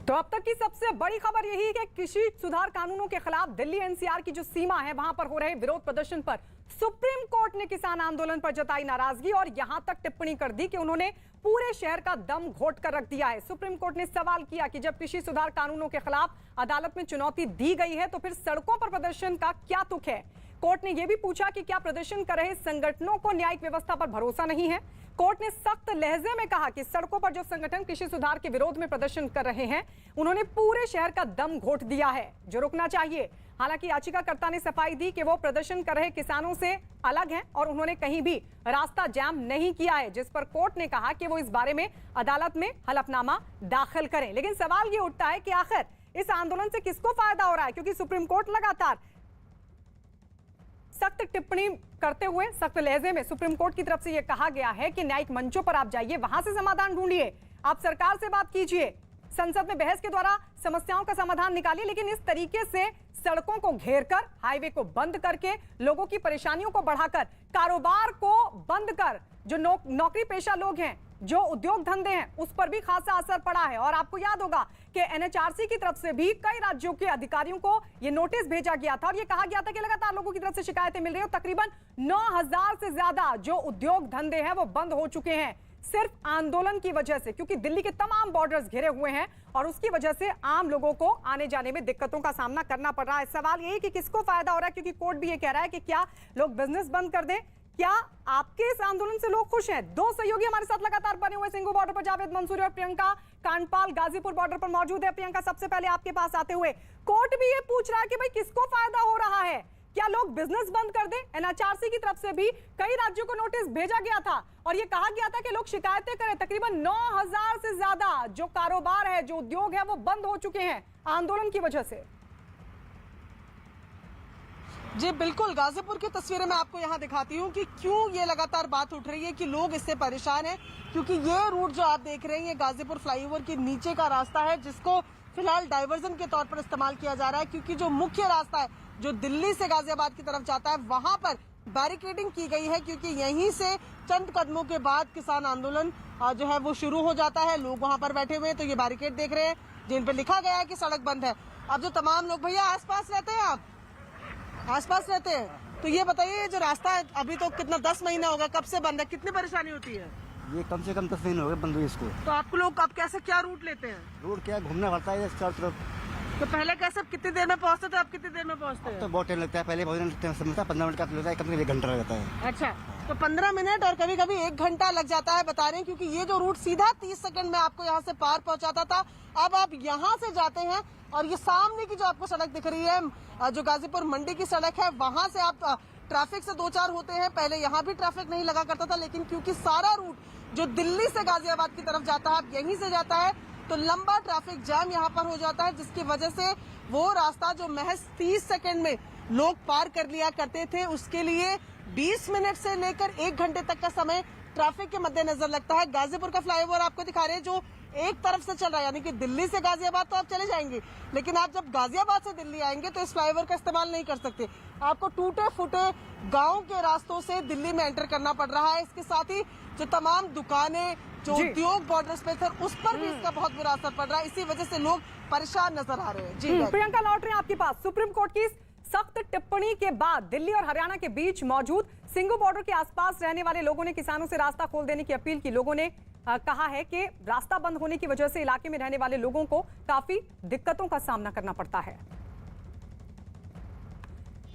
तो अब तक की सबसे बड़ी खबर यही है कि कृषि सुधार कानूनों के खिलाफ दिल्ली एनसीआर की जो सीमा है वहां पर हो रहे विरोध प्रदर्शन पर सुप्रीम कोर्ट ने किसान आंदोलन पर जताई नाराजगी और यहां तक टिप्पणी कर दी कि उन्होंने पूरे शहर का दम घोट कर रख दिया है। सुप्रीम कोर्ट ने सवाल किया कि जब कृषि सुधार कानूनों के खिलाफ अदालत में चुनौती दी गई है तो फिर सड़कों पर प्रदर्शन का क्या तुक है। कोर्ट ने यह भी पूछा कि क्या प्रदर्शन कर रहे संगठनों को न्यायिक व्यवस्था पर भरोसा नहीं है। कोर्ट ने सख्त लहजे में कहा कि सड़कों पर जो संगठन कृषि सुधार के विरोध में प्रदर्शन कर रहे हैं उन्होंने पूरे शहर का दम घोट दिया है, जो रुकना चाहिए। हालांकि याचिकाकर्ता ने सफाई दी कि वो प्रदर्शन कर रहे किसानों से अलग हैं और उन्होंने कहीं भी रास्ता जाम नहीं किया है, जिस पर कोर्ट ने कहा कि वो इस बारे में अदालत में हलफनामा दाखिल करें। लेकिन सवाल ये उठता है कि आखिर इस आंदोलन से किसको फायदा हो रहा है, क्योंकि सुप्रीम कोर्ट लगातार सख्त टिप्पणी करते हुए सख्त लहजे में सुप्रीम कोर्ट की तरफ से यह कहा गया है कि न्यायिक मंचों पर आप जाइए, वहां से समाधान ढूंढिए, आप सरकार से बात कीजिए, संसद में बहस के द्वारा समस्याओं का समाधान निकालिए। लेकिन इस तरीके से सड़कों को घेरकर, हाईवे को बंद करके, लोगों की परेशानियों को बढ़ाकर, कारोबार को बंद कर, जो नौकरी पेशा लोग हैं, जो उद्योग धंधे हैं, उस पर भी खासा असर पड़ा है। और आपको याद होगा कि एनएचआरसी की तरफ से भी कई राज्यों के अधिकारियों को यह नोटिस भेजा गया था और यह कहा गया था कि लगातार लोगों की तरफ से शिकायतें मिल रही हैं। तकरीबन 9000 से ज्यादा जो उद्योग धंधे हैं वो बंद हो चुके हैं सिर्फ आंदोलन की वजह से, क्योंकि दिल्ली के तमाम बॉर्डर्स घिरे हुए हैं और उसकी वजह से आम लोगों को आने जाने में दिक्कतों का सामना करना पड़ रहा है। सवाल यही कि किसको फायदा हो रहा है, क्योंकि कोर्ट भी ये कह रहा है कि क्या लोग बिजनेस बंद कर दें। क्या आपके इस आंदोलन से लोग खुश हैं? दो सहयोगी हमारे साथ लगातार बने हुए, सिंघू बॉर्डर पर जावेद मंसूरी और प्रियंका कांडपाल गाजीपुर बॉर्डर पर मौजूद है। प्रियंका, सबसे पहले आपके पास आते हुए, कोर्ट भी ये पूछ रहा है कि भाई किसको फायदा हो रहा है, क्या लोग बिजनेस बंद कर दें? एनएचआरसी की तरफ से भी कई राज्यों को नोटिस भेजा गया था और यह कहा गया था कि लोग शिकायतें करें। तकरीबन 9000 से ज्यादा जो कारोबार है, जो उद्योग है, वो बंद हो चुके हैं आंदोलन की वजह से। जी बिल्कुल, गाजीपुर की तस्वीरें मैं आपको यहाँ दिखाती हूँ कि क्यों ये लगातार बात उठ रही है कि लोग इससे परेशान हैं, क्योंकि ये रूट जो आप देख रहे हैं ये गाजीपुर फ्लाईओवर के नीचे का रास्ता है, जिसको फिलहाल डाइवर्जन के तौर पर इस्तेमाल किया जा रहा है, क्योंकि जो मुख्य रास्ता है जो दिल्ली से गाजियाबाद की तरफ जाता है वहां पर बैरिकेडिंग की गई है, क्योंकि यहीं से चंद कदमों के बाद किसान आंदोलन जो है वो शुरू हो जाता है। लोग वहां पर बैठे हुए हैं, तो ये बैरिकेड देख रहे हैं जिन पर लिखा गया है कि सड़क बंद है। अब जो तमाम लोग, भैया आसपास रहते हैं, आप आसपास रहते हैं, तो ये बताइए जो रास्ता है अभी तो कितना 10 महीना होगा कब से बंद है, कितनी परेशानी होती है? ये कम से कम 10 महीने हो गए बंद हुई इसको। तो आपको लोग अब कैसे क्या रूट लेते हैं? रोड क्या घूमना पड़ता है चारों तरफ। तो पहले कैसे कितनी देर में पहुंचते थे, अब कितनी देर में पहुंचते हैं? तो बहुत टाइम लगता है, पहले बहुत टाइम समझता है, 15 मिनट का लगता है, कभी 1 घंटा लगता है। अच्छा, तो 15 मिनट और कभी कभी 1 घंटा लग जाता है, बता रहे हैं, क्योंकि ये जो रूट सीधा 30 सेकंड में आपको यहाँ से पार पहुंचाता था, अब आप यहाँ से जाते हैं और ये सामने की जो आपको सड़क दिख रही है, जो गाजीपुर मंडी की सड़क है, वहां से आप ट्रैफिक से 2-4 होते हैं। पहले यहाँ भी ट्रैफिक नहीं लगा करता था, लेकिन क्योंकि सारा रूट जो दिल्ली से गाजियाबाद की तरफ जाता है अब यहीं से जाता है, तो लंबा ट्रैफिक जाम यहाँ पर हो जाता है, जिसकी वजह से वो रास्ता जो महज 30 सेकंड में लोग पार कर लिया करते थे, उसके लिए 20 मिनट से लेकर 1 घंटे तक का समय ट्रैफिक के मद्देनजर लगता है। गाजीपुर का फ्लाईओवर आपको दिखा रहे हैं जो एक तरफ से चल रहा है, यानी कि दिल्ली से गाजियाबाद तो आप चले जाएंगे, लेकिन आप जब गाजियाबाद से दिल्ली आएंगे तो इस फ्लाईओवर का इस्तेमाल नहीं कर सकते, आपको टूटे फूटे गांव के रास्तों से दिल्ली में एंटर करना पड़ रहा है। इसके साथ ही जो तमाम दुकानें, जो उद्योग बॉर्डर स्पेस है, उस पर भी इसका बहुत बुरा असर पड़ रहा है। इसी वजह से लोग परेशान नजर आ रहे हैं। जी प्रियंका, लौट रहे हैं आपके पास। सुप्रीम कोर्ट की सख्त टिप्पणी के बाद दिल्ली और हरियाणा के बीच मौजूद सिंघू बॉर्डर के आसपास रहने वाले लोगों ने किसानों से रास्ता खोल देने की अपील की। लोगों ने कहा है कि रास्ता बंद होने की वजह से इलाके में रहने वाले लोगों को काफी दिक्कतों का सामना करना पड़ता है।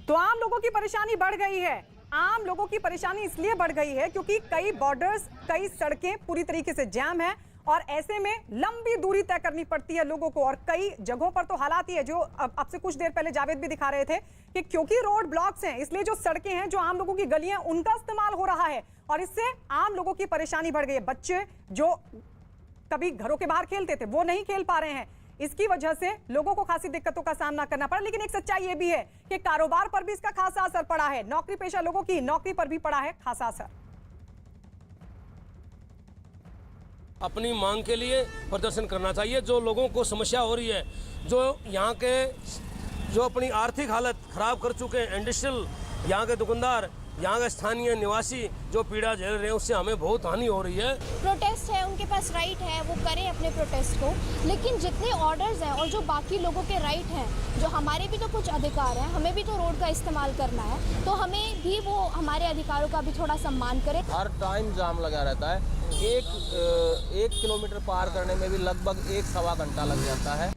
तो आम लोगों की परेशानी बढ़ गई है। आम लोगों की परेशानी इसलिए बढ़ गई है क्योंकि कई बॉर्डर्स, कई सड़कें पूरी तरीके से जाम है और ऐसे में लंबी दूरी तय करनी पड़ती है लोगों को। और कई जगहों पर तो हालात ही है जो अब से कुछ देर पहले जावेद भी दिखा रहे थे कि क्योंकि रोड ब्लॉक्स हैं, इसलिए जो सड़कें हैं, जो आम लोगों की गलियां, उनका इस्तेमाल हो रहा है और इससे आम लोगों की परेशानी बढ़ गई है। बच्चे जो कभी घरों के बाहर खेलते थे वो नहीं खेल पा रहे हैं, इसकी वजह से लोगों को खासी दिक्कतों का सामना करना पड़ा। लेकिन एक सच्चाई ये भी है कि कारोबार पर भी इसका खासा असर पड़ा है, नौकरी पेशा लोगों की नौकरी पर भी पड़ा है खासा असर। अपनी मांग के लिए प्रदर्शन करना चाहिए। जो लोगों को समस्या हो रही है, जो यहाँ के जो अपनी आर्थिक हालत खराब कर चुके हैं, इंडस्ट्रियल यहाँ के दुकानदार यहाँ का स्थानीय निवासी जो पीड़ा झेल रहे हैं उससे हमें बहुत हानि हो रही है। प्रोटेस्ट है, उनके पास राइट है, वो करें अपने प्रोटेस्ट को, लेकिन जितने ऑर्डर्स हैं और जो बाकी लोगों के राइट हैं, जो हमारे भी तो कुछ अधिकार हैं, हमें भी तो रोड का इस्तेमाल करना है, तो हमें भी वो हमारे अधिकारों का भी थोड़ा सम्मान करें। हर टाइम जाम लगा रहता है, एक किलोमीटर पार करने में भी लगभग 1-1.25 घंटा लग जाता है।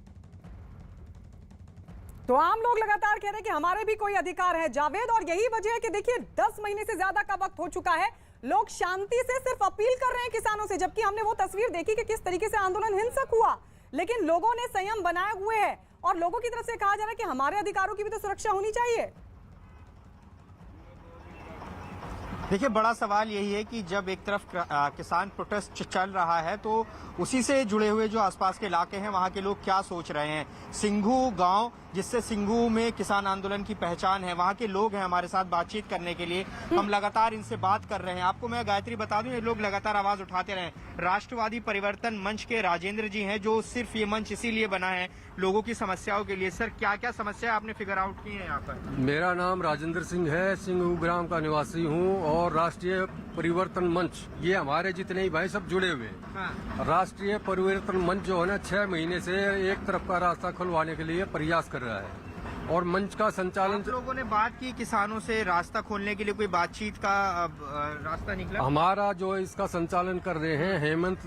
तो आम लोग लगातार कह रहे हैं कि हमारे भी कोई अधिकार है जावेद, और यही वजह है कि देखिए 10 महीने से ज्यादा का वक्त हो चुका है, लोग शांति से सिर्फ अपील कर रहे हैं किसानों से, जबकि हमने वो तस्वीर देखी कि किस तरीके से आंदोलन हिंसक हुआ, लेकिन लोगों ने संयम बनाए हुए है और लोगों की तरफ से कहा जा रहा है कि हमारे अधिकारों की भी तो सुरक्षा होनी चाहिए। देखिए, बड़ा सवाल यही है कि जब एक तरफ किसान प्रोटेस्ट चल रहा है तो उसी से जुड़े हुए जो आसपास के इलाके हैं वहां के लोग क्या सोच रहे हैं। सिंघू गांव, जिससे सिंघू में किसान आंदोलन की पहचान है, वहां के लोग हैं हमारे साथ बातचीत करने के लिए, हम लगातार इनसे बात कर रहे हैं। आपको मैं गायत्री बता दूं, ये लोग लगातार आवाज उठाते रहे। राष्ट्रवादी परिवर्तन मंच के राजेंद्र जी हैं, जो सिर्फ ये मंच इसीलिए बना है लोगों की समस्याओं के लिए। सर, क्या क्या समस्या आपने फिगर आउट की है यहाँ पर? मेरा नाम राजेंद्र सिंह है, सिंघू ग्राम का निवासी हूँ, और राष्ट्रीय परिवर्तन मंच, ये हमारे जितने ही भाई सब जुड़े हुए हैं। हाँ। राष्ट्रीय परिवर्तन मंच जो है ना 6 महीने से एक तरफ का रास्ता खुलवाने के लिए प्रयास कर रहा है, और मंच का संचालन। आप लोगों ने बात की किसानों से रास्ता खोलने के लिए, कोई बातचीत का रास्ता निकला? हमारा जो इसका संचालन कर रहे हैं हेमंत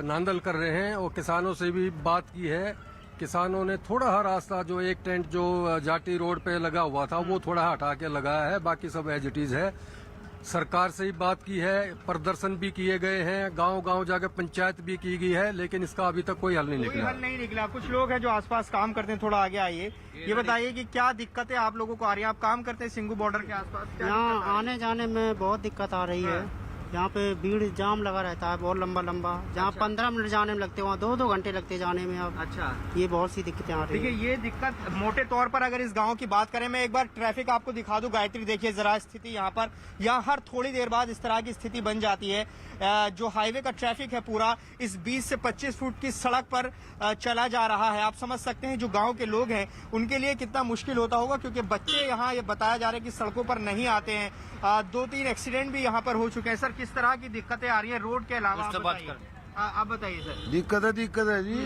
नांदल कर रहे हैं, और किसानों से भी बात की है। किसानों ने थोड़ा सा रास्ता, जो एक टेंट जो जाटी रोड पे लगा हुआ था, वो थोड़ा हटा के लगाया है, बाकी सब एज इट इज है। सरकार से ही बात की है, प्रदर्शन भी किए गए हैं, गांव-गांव जाकर पंचायत भी की गई है, लेकिन इसका अभी तक कोई हल नहीं निकला। कोई हल नहीं निकला। कुछ लोग हैं जो आसपास काम करते हैं, थोड़ा आगे आइए, ये बताइए कि क्या दिक्कतें आप लोगों को आ रही है? आप काम करते हैं सिंघू बॉर्डर के आसपास, यहाँ आने जाने में बहुत दिक्कत आ रही है। यहाँ पे भीड़ जाम लगा रहता है बहुत लंबा लंबा, जहाँ 15 मिनट जाने में लगते हैं वहाँ 2-2 घंटे लगते जाने में। अब अच्छा, ये बहुत सी दिक्कतें आ रही है। देखिए, ये दिक्कत मोटे तौर पर अगर इस गांव की बात करें, मैं एक बार ट्रैफिक आपको दिखा दूं। गायत्री, देखिए जरा स्थिति यहाँ पर, यहाँ हर थोड़ी देर बाद इस तरह की स्थिति बन जाती है। जो हाईवे का ट्रैफिक है पूरा इस 20 से 25 फुट की सड़क पर चला जा रहा है। आप समझ सकते हैं जो गांव के लोग हैं उनके लिए कितना मुश्किल होता होगा, क्योंकि बच्चे यहाँ ये बताया जा रहा है कि सड़कों पर नहीं आते हैं। 2-3 एक्सीडेंट भी यहाँ पर हो चुके हैं। सर, किस तरह की दिक्कतें आ रही है रोड के अलावा? आप बताइए सर। दिक्कत है जी,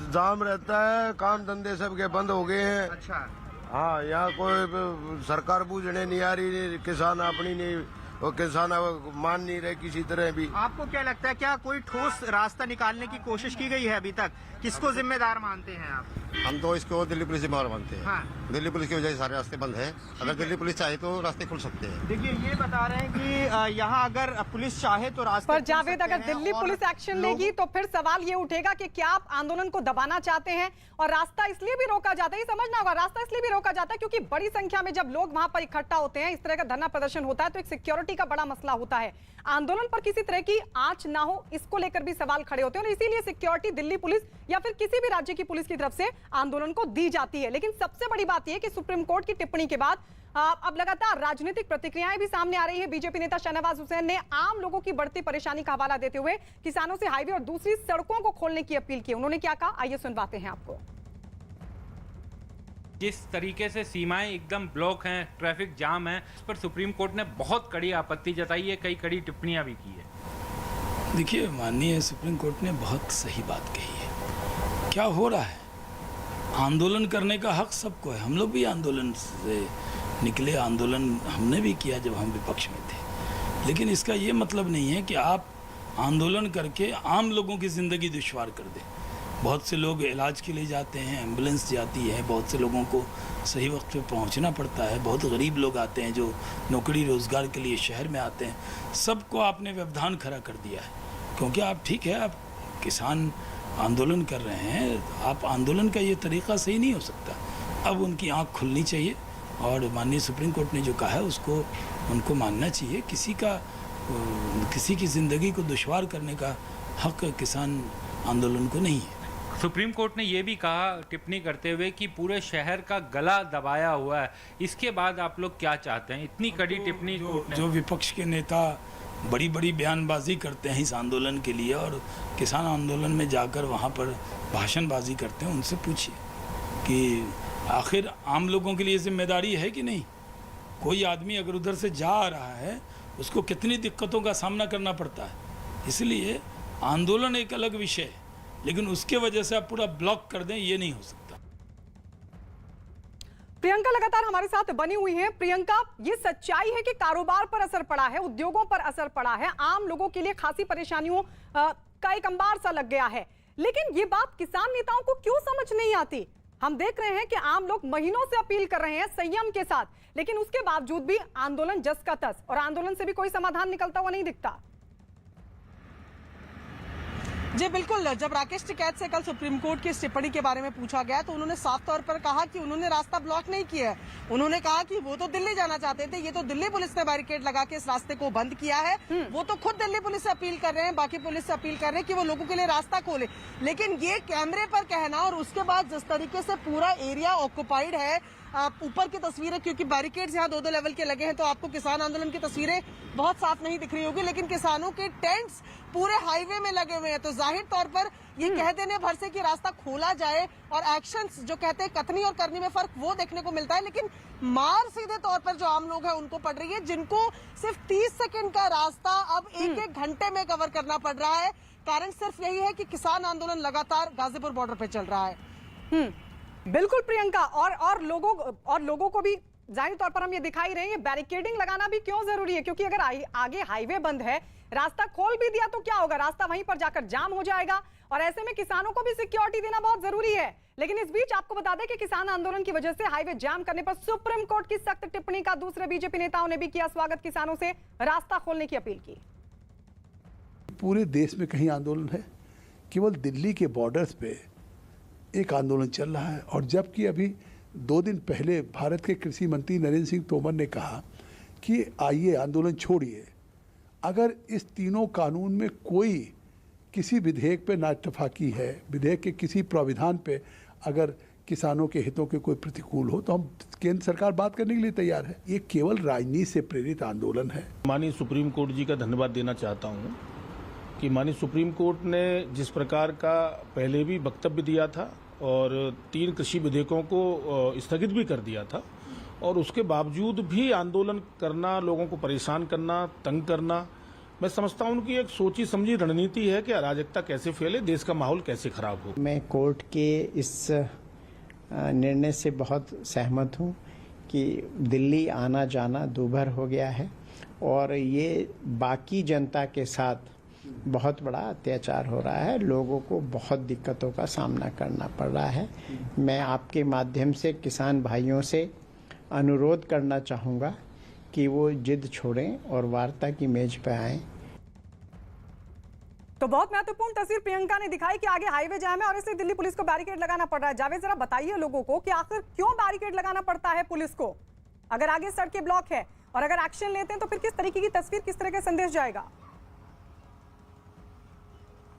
जाम रहता है, काम धंधे सबके बंद हो गए हैं। अच्छा, हाँ, यहाँ कोई सरकार बूझने नहीं आ रही, किसान अपनी नहीं, और किसान मान नहीं रहे किसी तरह भी। आपको क्या लगता है, क्या कोई ठोस रास्ता निकालने की कोशिश की गई है अभी तक? किसको जिम्मेदार मानते हैं आप? हम तो इसको दिल्ली पुलिस जिम्मेदार मानते हैं। हाँ। दिल्ली पुलिस की वजह से सारे रास्ते बंद हैं। अगर दिल्ली पुलिस चाहे तो रास्ते खुल सकते हैं। देखिए, ये बता रहे हैं कि यहाँ अगर पुलिस चाहे तो रास्ते पर खुल जावेद, सकते अगर हैं। दिल्ली पुलिस एक्शन लेगी तो फिर सवाल ये उठेगा कि क्या आप आंदोलन को दबाना चाहते हैं? और रास्ता इसलिए भी रोका जाता है, ये समझना होगा, रास्ता इसलिए भी रोका जाता है क्योंकि बड़ी संख्या में जब लोग वहां पर इकट्ठा होते हैं, इस तरह का धरना प्रदर्शन होता है, तो एक सिक्योरिटी का बड़ा मसला होता है। आंदोलन पर किसी तरह की आंच ना हो, इसको लेकर भी सवाल खड़े होते हैं, और इसीलिए सिक्योरिटी दिल्ली पुलिस या फिर किसी भी राज्य की पुलिस की तरफ से आंदोलन को दी जाती है। लेकिन सबसे बड़ी बात यह कि सुप्रीम कोर्ट की टिप्पणी के बाद अब लगातार राजनीतिक प्रतिक्रियाएं भी सामने आ रही है। बीजेपी नेता शाहनवाज हुसैन ने आम लोगों की बढ़ती परेशानी का हवाला देते हुए किसानों से हाईवे और दूसरी सड़कों को खोलने की अपील की। उन्होंने क्या कहा, आइए सुनवाते हैं आपको। जिस तरीके से सीमाएं एकदम ब्लॉक हैं, ट्रैफिक जाम है, इस पर सुप्रीम कोर्ट ने बहुत कड़ी आपत्ति जताई है, कई कड़ी टिप्पणियां भी की है। देखिए, माननीय सुप्रीम कोर्ट ने बहुत सही बात कही है। क्या हो रहा है, आंदोलन करने का हक सबको है। हम लोग भी आंदोलन से निकले, आंदोलन हमने भी किया जब हम विपक्ष में थे, लेकिन इसका ये मतलब नहीं है कि आप आंदोलन करके आम लोगों की ज़िंदगी दुश्वार कर दें। बहुत से लोग इलाज के लिए जाते हैं, एम्बुलेंस जाती है, बहुत से लोगों को सही वक्त पे पहुंचना पड़ता है, बहुत गरीब लोग आते हैं जो नौकरी रोज़गार के लिए शहर में आते हैं। सबको आपने व्यवधान खड़ा कर दिया है, क्योंकि आप ठीक है, आप किसान आंदोलन कर रहे हैं, आप आंदोलन का ये तरीक़ा सही नहीं हो सकता। अब उनकी आँख खुलनी चाहिए, और माननीय सुप्रीम कोर्ट ने जो कहा है उसको उनको मानना चाहिए। किसी की ज़िंदगी को दुश्वार करने का हक किसान आंदोलन को नहीं है। सुप्रीम कोर्ट ने यह भी कहा टिप्पणी करते हुए कि पूरे शहर का गला दबाया हुआ है। इसके बाद आप लोग क्या चाहते हैं? इतनी कड़ी टिप्पणी जो विपक्ष के नेता बड़ी बड़ी बयानबाजी करते हैं इस आंदोलन के लिए, और किसान आंदोलन में जाकर वहाँ पर भाषणबाजी करते हैं, उनसे पूछिए कि आखिर आम लोगों के लिए जिम्मेदारी है कि नहीं। कोई आदमी अगर उधर से जा रहा है उसको कितनी दिक्कतों का सामना करना पड़ता है। इसलिए आंदोलन एक अलग विषय है, लेकिन उसके वजह से आप पूरा ब्लॉक कर दें, ये नहीं हो सकता। प्रियंका लगातार हमारे साथ बनी हुई हैं। प्रियंका, ये सच्चाई है कि कारोबार पर असर पड़ा है, उद्योगों पर असर पड़ा है, आम लोगों के लिए खासी परेशानियों का एक अंबार सा लग गया है, लेकिन ये बात किसान नेताओं को क्यों समझ नहीं आती? हम देख रहे हैं कि आम लोग महीनों से अपील कर रहे हैं संयम के साथ, लेकिन उसके बावजूद भी आंदोलन जस का तस, और आंदोलन से भी कोई समाधान निकलता हुआ नहीं दिखता। जी बिल्कुल, जब राकेश टिकैत से कल सुप्रीम कोर्ट की इस टिप्पणी के बारे में पूछा गया तो उन्होंने साफ तौर पर कहा कि उन्होंने रास्ता ब्लॉक नहीं किया है। उन्होंने कहा कि वो तो दिल्ली जाना चाहते थे, ये तो दिल्ली पुलिस ने बैरिकेड लगा के इस रास्ते को बंद किया है। वो तो खुद दिल्ली पुलिस से अपील कर रहे हैं, बाकी पुलिस से अपील कर रहे हैं कि वो लोगों के लिए रास्ता खोले, लेकिन ये कैमरे पर कहना और उसके बाद जिस तरीके से पूरा एरिया ऑक्युपाइड है, ऊपर की तस्वीरें, क्योंकि बैरिकेड्स यहाँ 2-2 लेवल के लगे हैं तो आपको किसान आंदोलन की तस्वीरें बहुत साफ नहीं दिख रही होगी, लेकिन किसानों के टेंट्स पूरे हाईवे में लगे हुए हैं। तो जाहिर तौर पर ये कह देने भर से कि रास्ता खोला जाए और एक्शंस जो कहते हैं कथनी और करनी में फर्क वो देखने को मिलता है, लेकिन मार सीधे तौर पर जो आम लोग हैं उनको पड़ रही है, जिनको सिर्फ 30 सेकंड का रास्ता अब 1-1 घंटे में कवर करना पड़ रहा है। कारण सिर्फ यही है कि किसान आंदोलन लगातार गाजीपुर बॉर्डर पे चल रहा है। बिल्कुल प्रियंका, और लोगों को भी जाहिर तौर पर हम ये दिखाई रहे हैं, बैरिकेडिंग लगाना भी क्यों जरूरी है, क्योंकि अगर आगे हाईवे बंद है, रास्ता खोल भी दिया तो क्या होगा, रास्ता वहीं पर जाकर जाम हो जाएगा, और ऐसे में किसानों को भी सिक्योरिटी देना बहुत जरूरी है। लेकिन इस बीच आपको बता दें कि किसान आंदोलन की वजह से हाईवे जाम करने पर सुप्रीम कोर्ट की सख्त टिप्पणी का दूसरे बीजेपी नेताओं ने भी किया स्वागत, किसानों से रास्ता खोलने की अपील की। पूरे देश में कहीं आंदोलन है, केवल दिल्ली के बॉर्डर्स पे एक आंदोलन चल रहा है। और जबकि अभी 2 दिन पहले भारत के कृषि मंत्री नरेंद्र सिंह तोमर ने कहा कि आइए आंदोलन छोड़िए, अगर इस तीनों कानून में कोई किसी विधेयक पे नाइतफाकी है, विधेयक के किसी प्राविधान पे अगर किसानों के हितों के कोई प्रतिकूल हो, तो हम केंद्र सरकार बात करने के लिए तैयार है। ये केवल राजनीति से प्रेरित आंदोलन है। माननीय सुप्रीम कोर्ट जी का धन्यवाद देना चाहता हूँ कि माननीय सुप्रीम कोर्ट ने जिस प्रकार का पहले भी वक्तव्य दिया था और 3 कृषि विधेयकों को स्थगित भी कर दिया था, और उसके बावजूद भी आंदोलन करना, लोगों को परेशान करना, तंग करना, मैं समझता हूं उनकी एक सोची समझी रणनीति है कि अराजकता कैसे फैले, देश का माहौल कैसे खराब हो। मैं कोर्ट के इस निर्णय से बहुत सहमत हूं कि दिल्ली आना जाना दूभर हो गया है और ये बाकी जनता के साथ बहुत बड़ा अत्याचार हो रहा है, लोगों को बहुत दिक्कतों का सामना करना पड़ रहा है। मैं आपके माध्यम से किसान भाइयों से अनुरोध करना चाहूँगा कि वो जिद छोड़ें और वार्ता की मेज पर आएं। तो बहुत महत्वपूर्ण तस्वीर प्रियंका ने दिखाई कि आगे हाईवे जाम है और इसलिए दिल्ली पुलिस को बैरिकेड लगाना पड़ रहा है। जावेद, जरा बताइए लोगों को कि आखिर क्यों बैरिकेड लगाना पड़ता है पुलिस को, अगर आगे सड़कें ब्लॉक है, और अगर एक्शन लेते हैं तो फिर किस तरीके की तस्वीर, किस तरह का संदेश जाएगा?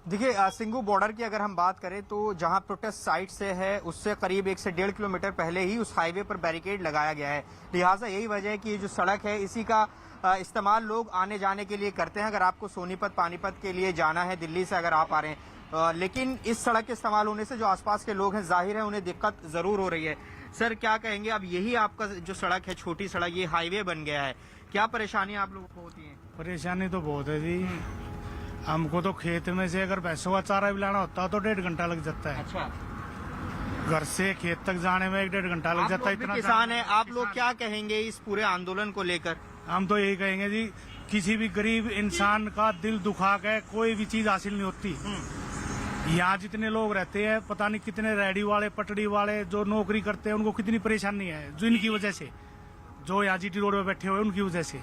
देखिए, सिंघू बॉर्डर की अगर हम बात करें तो जहां प्रोटेस्ट साइट से है उससे करीब 1 से 1.5 किलोमीटर पहले ही उस हाईवे पर बैरिकेड लगाया गया है। लिहाजा यही वजह है कि ये जो सड़क है इसी का इस्तेमाल लोग आने जाने के लिए करते हैं। अगर आपको सोनीपत पानीपत के लिए जाना है दिल्ली से अगर आप आ रहे हैं, लेकिन इस सड़क के इस्तेमाल होने से जो आसपास के लोग हैं जाहिर है उन्हें दिक्कत जरूर हो रही है। सर क्या कहेंगे, अब यही आपका जो सड़क है, छोटी सड़क, ये हाईवे बन गया है, क्या परेशानी आप लोगों को होती है? परेशानी तो बहुत है जी, हमको तो खेत में से अगर भैंसों का चारा भी लाना होता है तो 1.5 घंटा लग जाता है। अच्छा, घर से खेत तक जाने में 1-1.5 घंटा लग जाता है। इतना किसान है, आप लोग क्या कहेंगे इस पूरे आंदोलन को लेकर? हम तो यही कहेंगे जी, किसी भी गरीब इंसान का दिल दुखा के कोई भी चीज हासिल नहीं होती। यहाँ जितने लोग रहते हैं, पता नहीं कितने रेहड़ी वाले, पटड़ी वाले जो नौकरी करते हैं, उनको कितनी परेशानी है जो इनकी वजह से, जो यहाँ जीटी रोड पे बैठे हुए उनकी वजह से।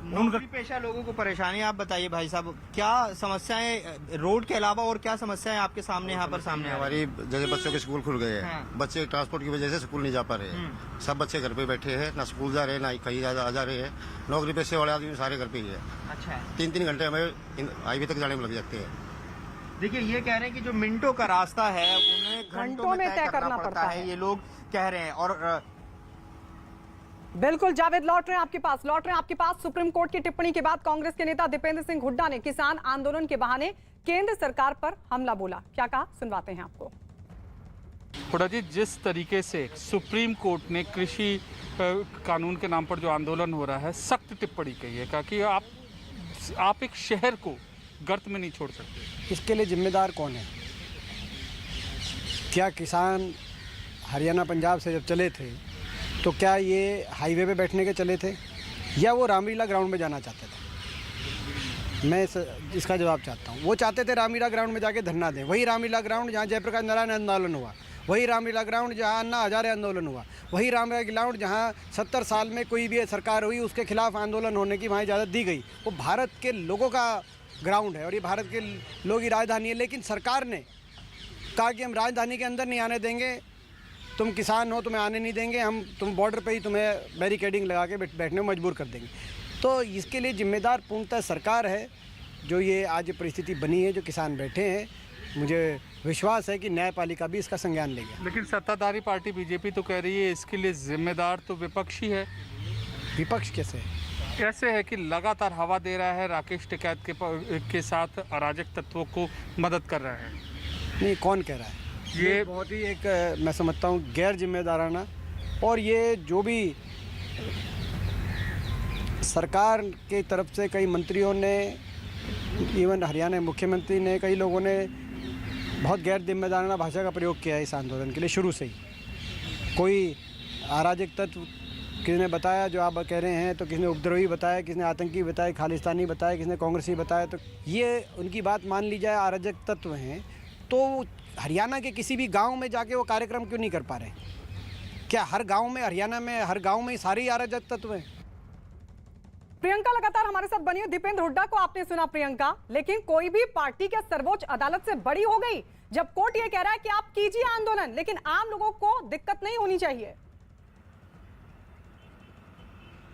नौकरी पेशा लोगों को परेशानी, आप बताइए भाई साहब, क्या समस्याएं रोड के अलावा और क्या समस्याएं आपके सामने यहाँ पर सामने? हमारी जैसे बच्चों के स्कूल खुल गए हैं, बच्चे ट्रांसपोर्ट की वजह से स्कूल नहीं जा पा रहे हैं। सब बच्चे घर पे बैठे हैं, ना स्कूल जा रहे हैं ना कहीं आ जा रहे हैं। नौकरी पेशे वाले आदमी सारे घर पे ही है। अच्छा, 3-3 घंटे हमें हाईवे तक जाने में लग जाते हैं। देखिए, ये कह रहे हैं कि जो मिनटों का रास्ता है उन्हें घंटों में तय करना पड़ता है, ये लोग कह रहे हैं। और बिल्कुल जावेद, लौट रहे हैं आपके पास सुप्रीम कोर्ट की टिप्पणी के बाद कांग्रेस के नेता दीपेंद्र सिंह हुड्डा ने किसान आंदोलन के बहाने केंद्र सरकार पर हमला बोला। क्या कहा, सुनवाते हैं आपको। हुड्डा जी, जिस तरीके से सुप्रीम कोर्ट ने कृषि कानून के नाम पर जो आंदोलन हो रहा है, सख्त टिप्पणी कही है, कहा कि आप एक शहर को गर्त में नहीं छोड़ सकते। इसके लिए जिम्मेदार कौन है? क्या किसान हरियाणा पंजाब से जब चले थे तो क्या ये हाईवे पे बैठने के चले थे या वो रामलीला ग्राउंड में जाना चाहते थे? मैं इसका जवाब चाहता हूँ। वो चाहते थे रामलीला ग्राउंड में जाके धरना दें, वही रामलीला ग्राउंड जहाँ जयप्रकाश नारायण आंदोलन हुआ, वही रामलीला ग्राउंड जहाँ अन्ना हजारे आंदोलन हुआ, वही रामलीला ग्राउंड जहाँ 70 साल में कोई भी सरकार हुई उसके खिलाफ आंदोलन होने की वहाँ इजाज़त दी गई। वो भारत के लोगों का ग्राउंड है और ये भारत के लोगों की राजधानी है। लेकिन सरकार ने कहा कि हम राजधानी के अंदर नहीं आने देंगे, तुम किसान हो, तुम्हें आने नहीं देंगे, हम तुम बॉर्डर पे ही तुम्हें बैरिकेडिंग लगा के बैठने में मजबूर कर देंगे। तो इसके लिए जिम्मेदार पूर्णतः सरकार है, जो ये आज परिस्थिति बनी है, जो किसान बैठे हैं। मुझे विश्वास है कि न्यायपालिका भी इसका संज्ञान लेगी। लेकिन सत्ताधारी पार्टी बीजेपी तो कह रही है इसके लिए जिम्मेदार तो विपक्ष ही है। विपक्ष कैसे है कि लगातार हवा दे रहा है, राकेश टिकैत के साथ अराजक तत्वों को मदद कर रहा है। नहीं, कौन कह रहा है? ये बहुत ही एक मैं समझता हूँ गैर जिम्मेदाराना, और ये जो भी सरकार के तरफ से कई मंत्रियों ने, इवन हरियाणा मुख्यमंत्री ने, कई लोगों ने बहुत गैर जिम्मेदाराना भाषा का प्रयोग किया है इस आंदोलन के लिए शुरू से ही। कोई अराजक तत्व किसी ने बताया जो आप कह रहे हैं, तो किसी ने उपद्रवी बताया, किसी ने आतंकी बताया, खालिस्तानी बताया, किसी ने कांग्रेसी बताया। तो ये उनकी बात मान ली जाए, अराजक तत्व हैं, तो हरियाणा के किसी भी गांव में जाके वो कार्यक्रम क्यों नहीं कर पा रहे? क्या हर गांव में, हरियाणा में हर गांव में सारी अराजक तत्व हैं? प्रियंका लगातार हमारे साथ बनी है। दीपेंद्र हुड्डा को आपने सुना प्रियंका, लेकिन कोई भी पार्टी क्या सर्वोच्च अदालत से बड़ी हो गई जब कोर्ट ये कह रहा है कि आप कीजिए आंदोलन, लेकिन आम लोगों को दिक्कत नहीं होनी चाहिए?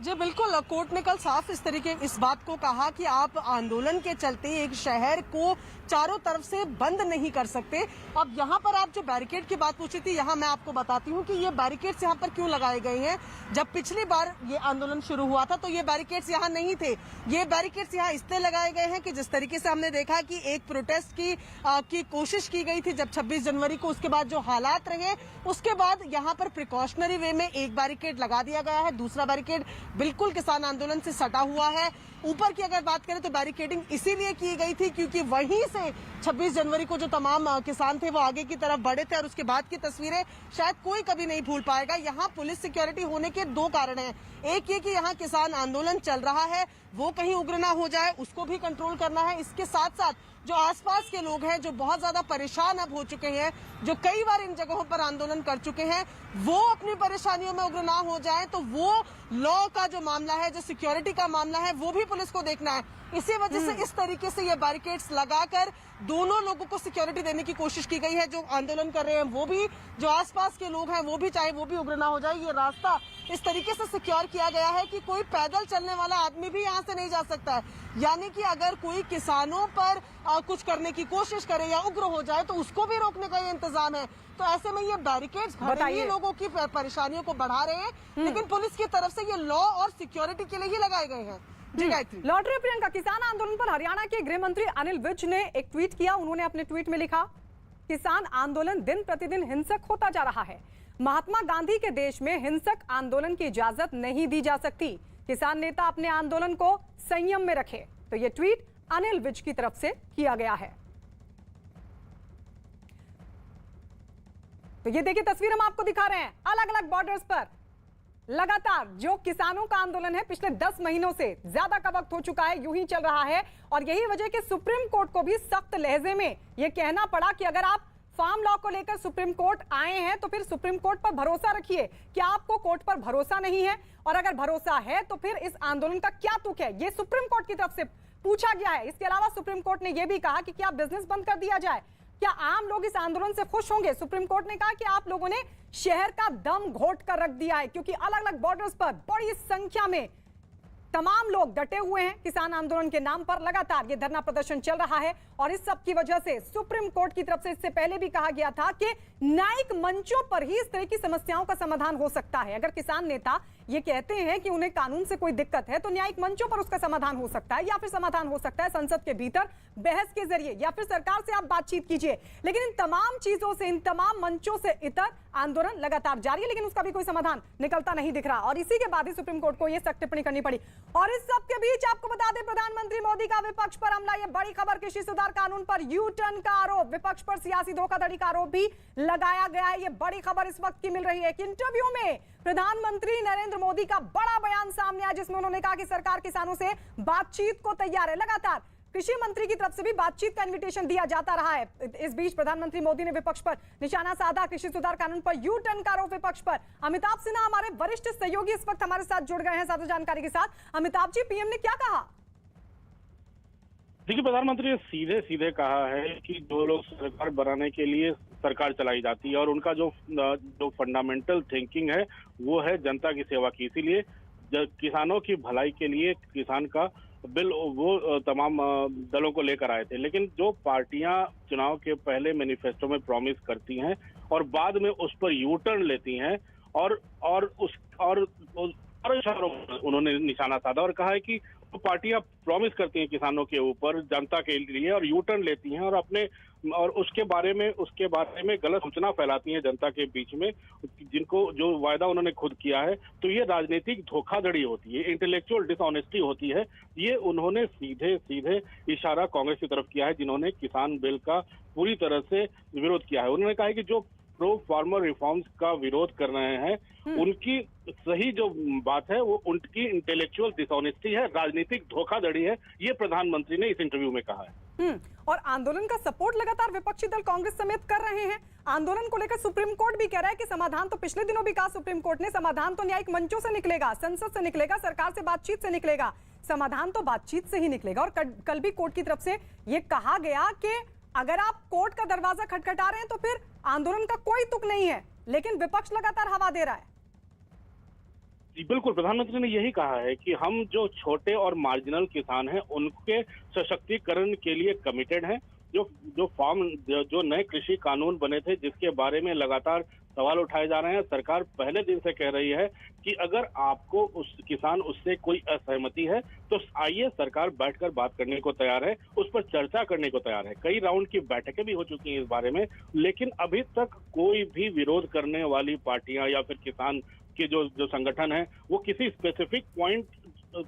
जी बिल्कुल, कोर्ट ने कल साफ इस तरीके इस बात को कहा कि आप आंदोलन के चलते एक शहर को चारों तरफ से बंद नहीं कर सकते। अब यहाँ पर आप जो बैरिकेड की बात पूछी थी, यहाँ मैं आपको बताती हूँ कि ये बैरिकेड्स यहाँ पर क्यों लगाए गए हैं। जब पिछली बार ये आंदोलन शुरू हुआ था तो ये बैरिकेड्स यहाँ नहीं थे। ये बैरिकेड्स यहाँ इसलिए लगाए गए हैं कि जिस तरीके से हमने देखा कि एक प्रोटेस्ट की कोशिश की गई थी जब 26 जनवरी को, उसके बाद जो हालात रहे उसके बाद यहाँ पर प्रिकॉशनरी वे में एक बैरिकेड लगा दिया गया है, दूसरा बैरिकेड बिल्कुल किसान आंदोलन से सटा हुआ है। ऊपर की अगर बात करें तो बैरिकेडिंग इसीलिए की गई थी क्योंकि वहीं से 26 जनवरी को जो तमाम किसान थे वो आगे की तरफ बढ़े थे और उसके बाद की तस्वीरें शायद कोई कभी नहीं भूल पाएगा। यहाँ पुलिस सिक्योरिटी होने के दो कारण हैं। एक ये कि यहाँ किसान आंदोलन चल रहा है, वो कहीं उग्र ना हो जाए, उसको भी कंट्रोल करना है। इसके साथ साथ जो आसपास के लोग हैं जो बहुत ज्यादा परेशान अब हो चुके हैं, जो कई बार इन जगहों पर आंदोलन कर चुके हैं, वो अपनी परेशानियों में उग्र ना हो जाए, तो वो लॉ का जो मामला है, जो सिक्योरिटी का मामला है, वो भी पुलिस को देखना है। इसी वजह से इस तरीके से ये बैरिकेड्स लगाकर दोनों लोगों को सिक्योरिटी देने की कोशिश की गई है। जो आंदोलन कर रहे हैं वो भी, जो आसपास के लोग हैं वो भी, चाहे वो भी उग्र ना हो जाए। ये रास्ता इस तरीके से सिक्योर किया गया है कि कोई पैदल चलने वाला आदमी भी यहाँ से नहीं जा सकता है। यानी कि अगर कोई किसानों पर कुछ करने की कोशिश करे या उग्र हो जाए तो उसको भी रोकने का ये इंतजाम है। तो ऐसे में ये बैरिकेड्स भले ही लोगों की परेशानियों को बढ़ा रहे हैं, लेकिन पुलिस की तरफ से ये लॉ और सिक्योरिटी के लिए ही लगाए गए हैं। लौट रहे प्रियंका, किसान आंदोलन पर हरियाणा के गृह मंत्री अनिल विज ने एक ट्वीट किया। उन्होंने अपने ट्वीट में लिखा, किसान आंदोलन दिन प्रतिदिन हिंसक होता जा रहा है। महात्मा गांधी के देश में हिंसक आंदोलन की इजाजत नहीं दी जा सकती। किसान नेता अपने आंदोलन को संयम में रखे। तो ये ट्वीट अनिल विज की तरफ से किया गया है। तो ये देखिए तस्वीर हम आपको दिखा रहे हैं। अलग अलग बॉर्डर्स पर लगातार जो किसानों का आंदोलन है पिछले 10 महीनों से ज्यादा का वक्त हो चुका है, यूं ही चल रहा है। और यही वजह कि सुप्रीम कोर्ट को भी सख्त लहजे में यह कहना पड़ा कि अगर आप फार्म लॉ को लेकर सुप्रीम कोर्ट आए हैं तो फिर सुप्रीम कोर्ट पर भरोसा रखिए। क्या आपको कोर्ट पर भरोसा नहीं है? और अगर भरोसा है तो फिर इस आंदोलन का क्या तुक है, ये सुप्रीम कोर्ट की तरफ से पूछा गया है। इसके अलावा सुप्रीम कोर्ट ने यह भी कहा कि क्या बिजनेस बंद कर दिया जाए, क्या आम लोग इस आंदोलन से खुश होंगे? सुप्रीम कोर्ट ने कहा कि आप लोगों ने शहर का दम घोट कर रख दिया है, क्योंकि अलग अलग बॉर्डर्स पर बड़ी संख्या में तमाम लोग डटे हुए हैं। किसान आंदोलन के नाम पर लगातार ये धरना प्रदर्शन चल रहा है और इस सब की वजह से सुप्रीम कोर्ट की तरफ से इससे पहले भी कहा गया था कि न्यायिक मंचों पर ही इस तरह की समस्याओं का समाधान हो सकता है। अगर किसान नेता ये कहते हैं कि उन्हें कानून से कोई दिक्कत है तो न्यायिक मंचों पर उसका समाधान हो सकता है, या फिर समाधान हो सकता है संसद के भीतर बहस के जरिए, या फिर सरकार से आप बातचीत कीजिए। लेकिन इन तमाम चीजों से, इन तमाम मंचों से इतर आंदोलन लगातार जारी है, लेकिन उसका भी कोई समाधान निकलता नहीं दिख रहा। और इसी के बाद ही सुप्रीम कोर्ट को यह सख्त टिप्पणी करनी पड़ी। और इस सब के बीच आपको बता दें, प्रधानमंत्री मोदी का विपक्ष पर हमला। यह बड़ी खबर, कृषि सुधार कानून पर यू टर्न का आरोप, विपक्ष पर सियासी धोखाधड़ी का आरोप भी लगाया गया है। यह बड़ी खबर इस वक्त की मिल रही है। एक इंटरव्यू में प्रधानमंत्री नरेंद्र मोदी का बड़ा बयान सामने आया, जिसमें उन्होंने कहा कि सरकार किसानों से बातचीत को तैयार है। लगातार कृषि मंत्री की तरफ से भी बातचीत का इनविटेशन दिया जाता रहा है। इस बीच प्रधानमंत्री मोदी ने विपक्ष पर निशाना साधा, कृषि सुधार कानून पर यू टर्न का आरोप विपक्ष पर। अमिताभ सिन्हा हमारे वरिष्ठ सहयोगी इस वक्त हमारे साथ जुड़ गए हैं ज्यादा जानकारी के साथ। अमिताभ जी, पीएम ने क्या कहा? देखिए, प्रधानमंत्री ने सीधे सीधे कहा है कि जो लोग सरकार बनाने के लिए सरकार चलाई जाती है और उनका जो फंडामेंटल थिंकिंग है वो है जनता की सेवा की, इसीलिए किसानों की भलाई के लिए किसान का बिल वो तमाम दलों को लेकर आए थे। लेकिन जो पार्टियां चुनाव के पहले मैनिफेस्टो में प्रॉमिस करती हैं और बाद में उस पर यू टर्न लेती हैं और इशारों पर उन्होंने निशाना साधा और कहा है कि तो पार्टियां प्रॉमिस करती हैं किसानों के ऊपर, जनता के लिए, और यू टर्न लेती हैं और उसके बारे में गलत सूचना फैलाती हैं जनता के बीच में, जिनको जो वायदा उन्होंने खुद किया है। तो ये राजनीतिक धोखाधड़ी होती है, इंटेलेक्चुअल डिसऑनेस्टी होती है। ये उन्होंने सीधे सीधे इशारा कांग्रेस की तरफ किया है, जिन्होंने किसान बिल का पूरी तरह से विरोध किया है। उन्होंने कहा है कि जो प्रो फार्मर रिफॉर्म्स का विरोध कर रहे हैं, उनकी सही जो बात है वो उनकी इंटेलेक्चुअल डिसऑनेस्टी है, राजनीतिक धोखाधड़ी है। ये प्रधानमंत्री ने इस इंटरव्यू में कहा है। और आंदोलन का सपोर्ट लगातार विपक्षी दल कांग्रेस समेत कर रहे हैं। आंदोलन को लेकर सुप्रीम कोर्ट भी कह रहा है कि समाधान तो पिछले दिनों भी कहा सुप्रीम कोर्ट ने, समाधान तो न्यायिक मंचों से निकलेगा, संसद से निकलेगा, सरकार से बातचीत से निकलेगा। समाधान तो बातचीत से ही निकलेगा। और कल भी कोर्ट की तरफ से ये कहा गया कि अगर आप कोर्ट का दरवाजा खटखटा रहे हैं तो फिर आंदोलन का कोई तुक नहीं है, लेकिन विपक्ष लगातार हवा दे रहा है। जी बिल्कुल, प्रधानमंत्री ने यही कहा है कि हम जो छोटे और मार्जिनल किसान हैं उनके सशक्तिकरण के लिए कमिटेड हैं। जो नए कृषि कानून बने थे, जिसके बारे में लगातार सवाल उठाए जा रहे हैं, सरकार पहले दिन से कह रही है कि अगर आपको उससे कोई असहमति है तो आइए, सरकार बैठकर बात करने को तैयार है, उस पर चर्चा करने को तैयार है। कई राउंड की बैठकें भी हो चुकी हैं इस बारे में, लेकिन अभी तक कोई भी विरोध करने वाली पार्टियां या फिर किसान के जो संगठन है वो किसी स्पेसिफिक पॉइंट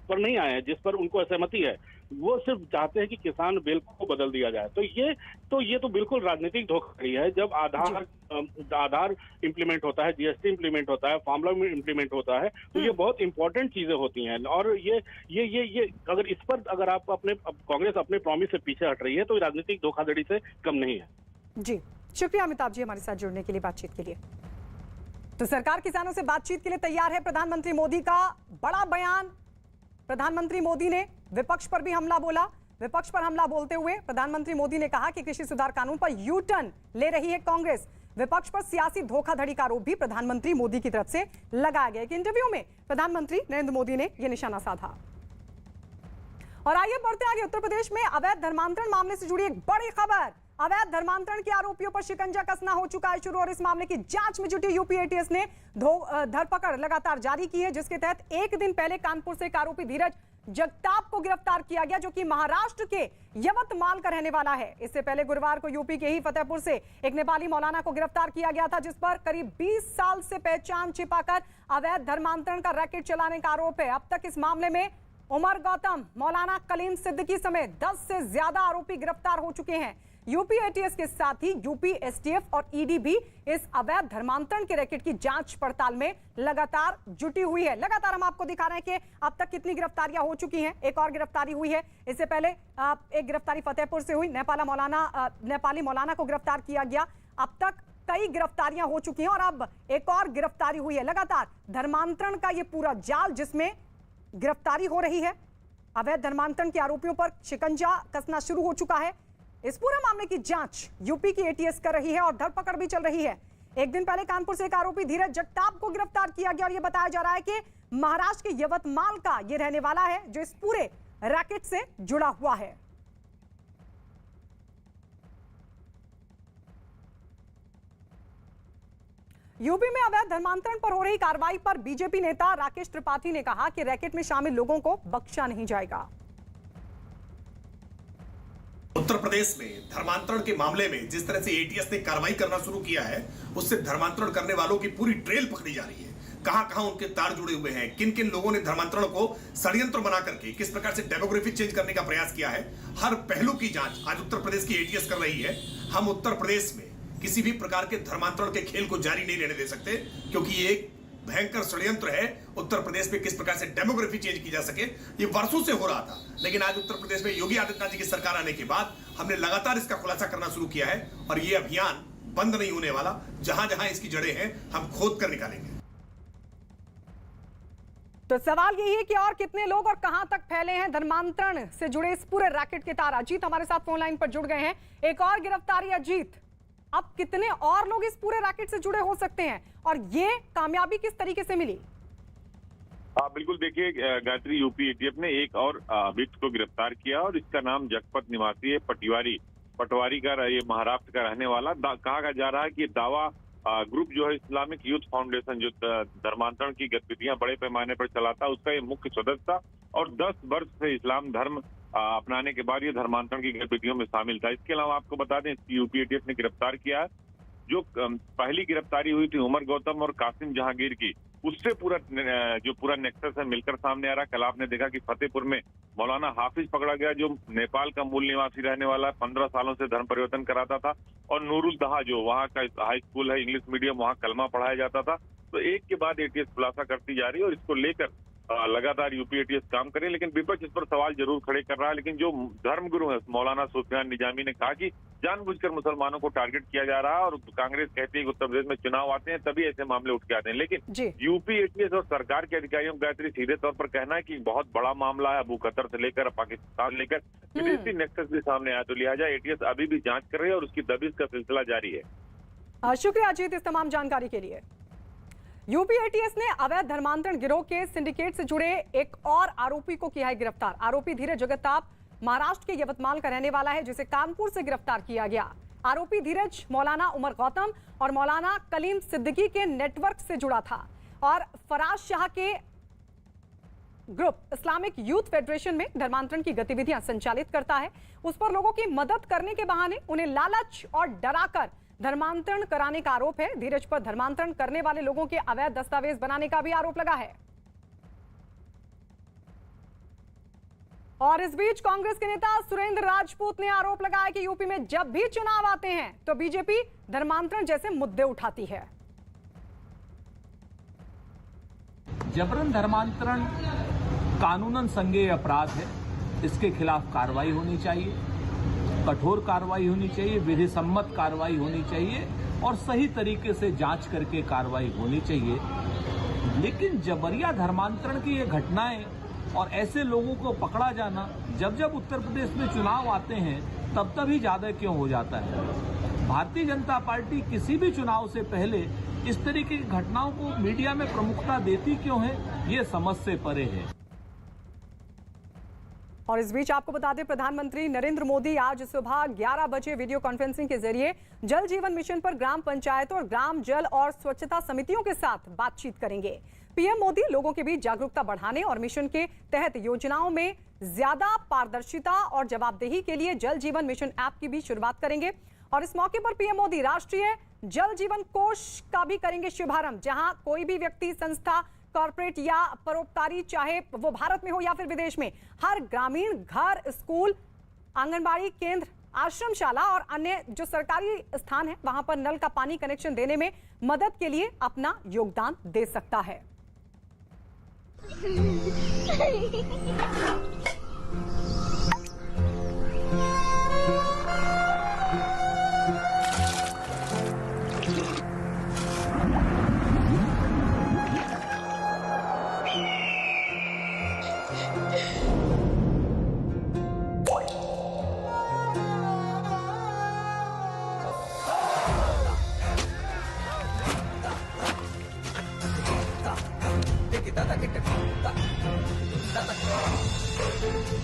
पर नहीं आए हैं जिस पर उनको असहमति है। वो सिर्फ चाहते हैं कि किसान बिल को बदल दिया जाए। तो ये तो बिल्कुल राजनीतिक धोखाधड़ी है। जब आधार इंप्लीमेंट होता है, जीएसटी इंप्लीमेंट होता है, फार्म लॉ इंप्लीमेंट होता है, तो ये बहुत इंपॉर्टेंट चीजें होती हैं। और ये अगर इस पर आप कांग्रेस अपने प्रॉमिस से पीछे हट रही है तो राजनीतिक धोखाधड़ी से कम नहीं है। जी शुक्रिया अमिताभ जी हमारे साथ जुड़ने के लिए, बातचीत के लिए। तो सरकार किसानों से बातचीत के लिए तैयार है। प्रधानमंत्री मोदी का बड़ा बयान। प्रधानमंत्री मोदी ने विपक्ष पर भी हमला बोला। विपक्ष पर हमला बोलते हुए प्रधानमंत्री मोदी ने कहा कि कृषि सुधार कानून पर यू टर्न ले रही है कांग्रेस। विपक्ष पर सियासी धोखाधड़ी का आरोप भी प्रधानमंत्री मोदी की तरफ से लगाया गया। एक इंटरव्यू में प्रधानमंत्री नरेंद्र मोदी ने यह निशाना साधा। और आइए बढ़ते आगे। उत्तर प्रदेश में अवैध धर्मांतरण मामले से जुड़ी एक बड़ी खबर। अवैध धर्मांतरण के आरोपियों पर शिकंजा कसना हो चुका है शुरू, और इस मामले की जांच में जुटी यूपी एटीएस ने धरपकड़ लगातार जारी की है, जिसके तहत एक दिन पहले कानपुर से एक आरोपी धीरज जगताप को गिरफ्तार किया गया, जो कि महाराष्ट्र के यवतमाल का रहने वाला है। इससे पहले गुरुवार को यूपी के ही फतेहपुर से एक नेपाली मौलाना को गिरफ्तार किया गया था, जिस पर करीब 20 साल से पहचान छिपाकर अवैध धर्मांतरण का रैकेट चलाने का आरोप है। अब तक इस मामले में उमर गौतम, मौलाना कलीम सिद्दीकी समेत 10 से ज्यादा आरोपी गिरफ्तार हो चुके हैं। यूपी एटीएस के साथ ही यूपी एसटीएफ और ईडी भी इस अवैध धर्मांतरण के रैकेट की जांच पड़ताल में लगातार जुटी हुई है। लगातार हम आपको दिखा रहे हैं कि अब तक कितनी गिरफ्तारियां हो चुकी हैं। एक और गिरफ्तारी हुई है, इससे पहले एक गिरफ्तारी फतेहपुर से हुई, नेपाली मौलाना को गिरफ्तार किया गया। अब तक कई गिरफ्तारियां हो चुकी हैं और अब एक और गिरफ्तारी हुई है। लगातार धर्मांतरण का ये पूरा जाल जिसमें गिरफ्तारी हो रही है, अवैध धर्मांतरण के आरोपियों पर शिकंजा कसना शुरू हो चुका है। इस पूरे मामले की जांच यूपी की एटीएस कर रही है और धरपकड़ भी चल रही है। एक दिन पहले कानपुर से एक आरोपी धीरज जगताप को गिरफ्तार किया गया और यह बताया जा रहा है कि महाराष्ट्र के यवतमाल का यह रहने वाला है, जो इस पूरे रैकेट से जुड़ा हुआ है। यूपी में अवैध धर्मांतरण पर हो रही कार्रवाई पर बीजेपी नेता राकेश त्रिपाठी ने कहा कि रैकेट में शामिल लोगों को बख्शा नहीं जाएगा। उत्तर प्रदेश में धर्मांतरण के मामले में जिस तरह से एटीएस ने कार्रवाई करना शुरू किया है, उससे धर्मांतरण करने वालों की पूरी ट्रेल पकड़ी जा रही है। कहां कहां उनके तार जुड़े हुए हैं, किन किन लोगों ने धर्मांतरण को षड्यंत्र बना करके किस प्रकार से डेमोग्राफी चेंज करने का प्रयास किया है, हर पहलू की जांच आज उत्तर प्रदेश की एटीएस कर रही है। हम उत्तर प्रदेश में किसी भी प्रकार के धर्मांतरण के खेल को जारी नहीं रहने दे सकते, क्योंकि ये एक भयंकर षड्यंत्र है। उत्तर प्रदेश में किस प्रकार से डेमोग्राफी चेंज की जा सके, ये वर्षों से हो रहा था, लेकिन आज उत्तर प्रदेश में योगी आदित्यनाथ जी की सरकार आने के बाद हमने लगातार इसका खुलासा करना शुरू किया है और ये अभियान बंद नहीं होने वाला। जहां जहां इसकी जड़ें हैं, हम खोद कर निकालेंगे। तो सवाल यही है कि और कितने लोग और कहां तक फैले हैं धर्मांतरण से जुड़े इस पूरे रैकेट के तार। अजीत हमारे साथ फोन लाइन पर जुड़ गए हैं। एक और गिरफ्तारी। अजीत, अब कितने और लोग इस पूरे रैकेट से जुड़े हो सकते हैं और ये कामयाबी किस तरीके से मिली? बिल्कुल, देखिए गायत्री, यूपी एटीएफ ने एक और अभियुक्त को गिरफ्तार किया और इसका नाम जगपत निवासी है पटवारी का, ये महाराष्ट्र का रहने वाला। कहा जा रहा है कि दावा ग्रुप जो है इस्लामिक यूथ फाउंडेशन, जो धर्मांतरण की गतिविधियां बड़े पैमाने पर चलाता है, उसका ये मुख्य सदस्य था और 10 वर्ष से इस्लाम धर्म अपनाने के बाद ये धर्मांतरण की गतिविधियों में शामिल था। इसके अलावा आपको बता दें, यूपी एटीएफ ने गिरफ्तार किया है। जो पहली गिरफ्तारी हुई थी उमर गौतम और कासिम जहांगीर की, उससे पूरा नेक्सस है मिलकर सामने आ रहा। कल आपने देखा कि फतेहपुर में मौलाना हाफिज पकड़ा गया, जो नेपाल का मूल निवासी रहने वाला 15 सालों से धर्म परिवर्तन कराता था, और नूरुल दहा जो वहाँ का हाई स्कूल है इंग्लिश मीडियम, वहाँ कलमा पढ़ाया जाता था। तो एक के बाद एटीएस खुलासा करती जा रही है और इसको लेकर लगातार यूपी एटीएस काम करे। लेकिन विपक्ष इस पर सवाल जरूर खड़े कर रहा है। लेकिन जो धर्मगुरु है मौलाना सुफियान निजामी ने कहा कि जानबूझकर मुसलमानों को टारगेट किया जा रहा है और कांग्रेस कहती है कि उत्तर प्रदेश में चुनाव आते हैं तभी ऐसे मामले उठ के आते हैं। लेकिन यूपी एटीएस और सरकार के अधिकारियों का गायत्री सीधे तौर पर कहना है कि बहुत बड़ा मामला है, अबू कतर से लेकर पाकिस्तान लेकर विदेशी नेक्सस भी सामने आया। तो लिहाजा एटीएस अभी भी जांच कर रही है और उसकी दबिश का सिलसिला जारी है। शुक्रिया अजीत इस तमाम जानकारी के लिए। यूपी एटीएस ने अवैध धर्मांतरण गिरोह के सिंडिकेट से जुड़े एक और आरोपी को किया है गिरफ्तार। आरोपी धीरज जगताप महाराष्ट्र के यवतमाल का रहने वाला है, जिसे कानपुर से गिरफ्तार किया गया। आरोपी धीरज मौलाना उमर गौतम और मौलाना कलीम सिद्दीकी के नेटवर्क से जुड़ा था और फराज शाह के ग्रुप इस्लामिक यूथ फेडरेशन में धर्मांतरण की गतिविधियां संचालित करता है। उस पर लोगों की मदद करने के बहाने उन्हें लालच और डराकर धर्मांतरण कराने का आरोप है। धीरज पर धर्मांतरण करने वाले लोगों के अवैध दस्तावेज बनाने का भी आरोप लगा है। और इस बीच कांग्रेस के नेता सुरेंद्र राजपूत ने आरोप लगाया कि यूपी में जब भी चुनाव आते हैं तो बीजेपी धर्मांतरण जैसे मुद्दे उठाती है। जबरन धर्मांतरण कानूनन संज्ञेय अपराध है, इसके खिलाफ कार्रवाई होनी चाहिए, कठोर कार्रवाई होनी चाहिए, विधि सम्मत कार्रवाई होनी चाहिए और सही तरीके से जांच करके कार्रवाई होनी चाहिए। लेकिन जबरिया धर्मांतरण की ये घटनाएं और ऐसे लोगों को पकड़ा जाना जब जब उत्तर प्रदेश में चुनाव आते हैं तब ही ज्यादा क्यों हो जाता है? भारतीय जनता पार्टी किसी भी चुनाव से पहले इस तरीके की घटनाओं को मीडिया में प्रमुखता देती क्यों है, ये समझ से परे है। और इस बीच आपको बता दें, प्रधानमंत्री नरेंद्र मोदी आज सुबह 11 बजे वीडियो कॉन्फ्रेंसिंग के जरिए जल जीवन मिशन पर ग्राम पंचायतों और ग्राम जल और स्वच्छता समितियों के साथ बातचीत करेंगे। पीएम मोदी लोगों के बीच जागरूकता बढ़ाने और मिशन के तहत योजनाओं में ज्यादा पारदर्शिता और जवाबदेही के लिए जल जीवन मिशन ऐप की भी शुरुआत करेंगे। और इस मौके पर पीएम मोदी राष्ट्रीय जल जीवन कोष का भी करेंगे शुभारंभ, जहां कोई भी व्यक्ति, संस्था, कॉर्पोरेट या परोपकारी, चाहे वो भारत में हो या फिर विदेश में, हर ग्रामीण घर, स्कूल, आंगनबाड़ी केंद्र, आश्रमशाला और अन्य जो सरकारी स्थान है वहां पर नल का पानी कनेक्शन देने में मदद के लिए अपना योगदान दे सकता है।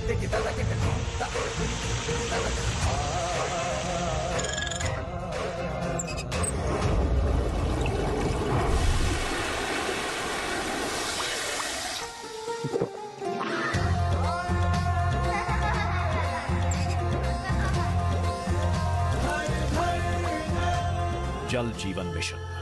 Take it जल जीवन मिशन।